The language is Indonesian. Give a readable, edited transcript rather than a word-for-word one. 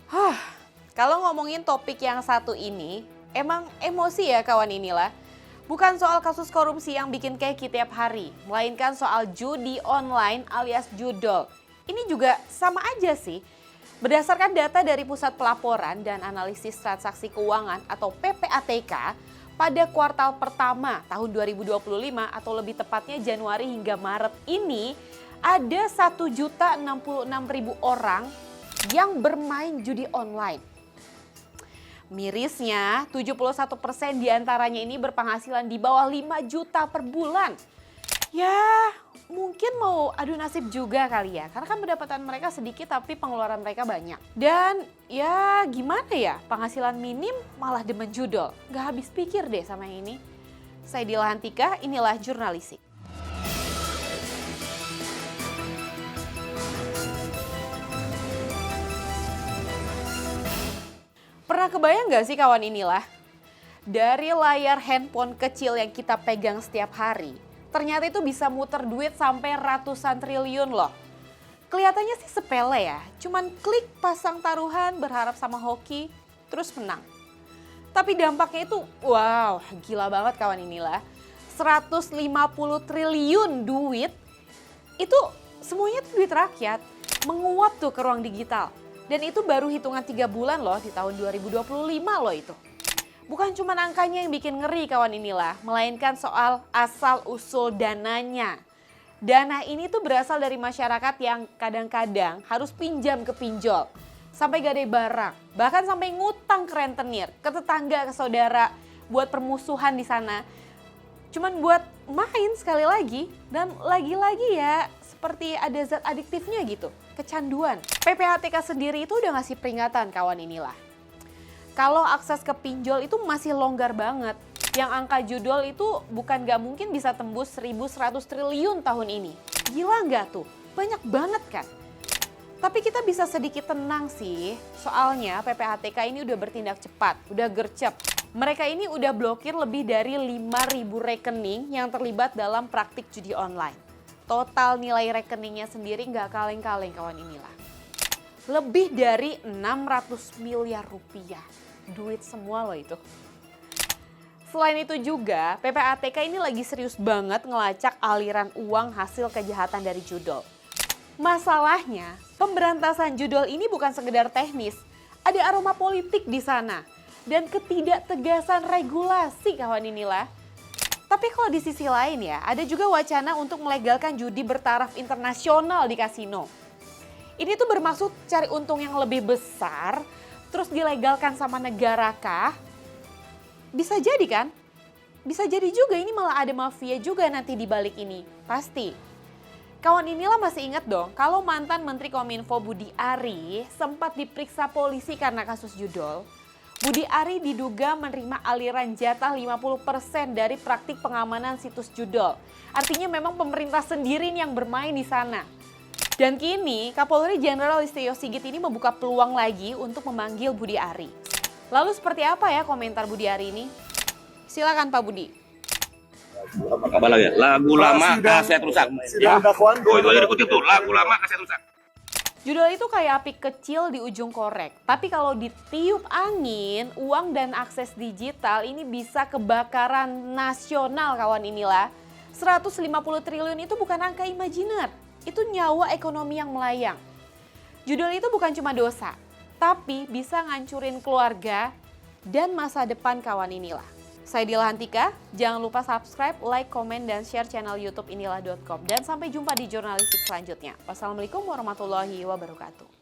Hah, kalau ngomongin topik yang satu ini, emang emosi ya kawan inilah. Bukan soal kasus korupsi yang bikin keki tiap hari, melainkan soal judi online alias judol. Ini juga sama aja sih. Berdasarkan data dari Pusat Pelaporan dan Analisis Transaksi Keuangan atau PPATK, pada kuartal pertama tahun 2025 atau lebih tepatnya Januari hingga Maret ini, ada 1.066.000 orang yang bermain judi online. Mirisnya, 71% diantaranya ini berpenghasilan di bawah 5 juta per bulan. Ya, mungkin mau adu nasib juga kali ya, karena kan pendapatan mereka sedikit tapi pengeluaran mereka banyak. Dan ya gimana ya, penghasilan minim malah demen judol. Gak habis pikir deh sama yang ini. Saya Dila Hantika, inilah Jurnalistik. Pernah kebayang gak sih kawan inilah? Dari layar handphone kecil yang kita pegang setiap hari, ternyata itu bisa muter duit sampai ratusan triliun loh. Kelihatannya sih sepele ya, cuman klik pasang taruhan berharap sama hoki, terus menang. Tapi dampaknya itu wow, gila banget kawan inilah. 150 triliun duit, itu semuanya tuh duit rakyat, menguap tuh ke ruang digital. Dan itu baru hitungan 3 bulan loh di tahun 2025 loh itu. Bukan cuma angkanya yang bikin ngeri kawan inilah, melainkan soal asal-usul dananya. Dana ini tuh berasal dari masyarakat yang kadang-kadang harus pinjam ke pinjol. Sampai gade barang, bahkan sampai ngutang ke rentenir, ke tetangga, ke saudara, buat permusuhan di sana. Cuman buat main sekali lagi, dan lagi-lagi ya seperti ada zat adiktifnya gitu, kecanduan. PPATK sendiri itu udah ngasih peringatan kawan inilah. Kalau akses ke pinjol itu masih longgar banget. Yang angka judol itu bukan gak mungkin bisa tembus 1.100 triliun tahun ini. Gila gak tuh? Banyak banget kan? Tapi kita bisa sedikit tenang sih, soalnya PPATK ini udah bertindak cepat, udah gercep. Mereka ini udah blokir lebih dari 5.000 rekening yang terlibat dalam praktik judi online. Total nilai rekeningnya sendiri gak kaleng-kaleng kawan inilah. Lebih dari 600 miliar rupiah. Duit semua loh itu. Selain itu juga, PPATK ini lagi serius banget ngelacak aliran uang hasil kejahatan dari judol. Masalahnya, pemberantasan judol ini bukan sekedar teknis. Ada aroma politik di sana. Dan ketidaktegasan regulasi kawan inilah. Tapi kalau di sisi lain ya, ada juga wacana untuk melegalkan judi bertaraf internasional di kasino. Ini tuh bermaksud cari untung yang lebih besar, terus dilegalkan sama negara kah? Bisa jadi kan? Bisa jadi juga ini malah ada mafia juga nanti di balik ini, pasti. Kawan inilah masih ingat dong, kalau mantan Menteri Kominfo Budi Ari sempat diperiksa polisi karena kasus judol. Budi Ari diduga menerima aliran jatah 50% dari praktik pengamanan situs judol. Artinya memang pemerintah sendiri yang bermain di sana. Dan kini Kapolri Jenderal Listio Sigit ini membuka peluang lagi untuk memanggil Budi Ari. Lalu seperti apa ya komentar Budi Ari ini? Silakan Pak Budi. Apa kabar lagi? Lagu lama kaset rusak. Sidang dakwaan. Oh, itu aja dikutip tuh. Lagu lama kaset rusak. Judul itu kayak api kecil di ujung korek. Tapi kalau ditiup angin, uang dan akses digital ini bisa kebakaran nasional kawan inilah. 150 triliun itu bukan angka imajiner. Itu nyawa ekonomi yang melayang. Judul itu bukan cuma dosa, tapi bisa ngancurin keluarga dan masa depan kawan inilah. Saya Dila Hantika, jangan lupa subscribe, like, komen, dan share channel YouTube inilah.com. Dan sampai jumpa di jurnalistik selanjutnya. Wassalamualaikum warahmatullahi wabarakatuh.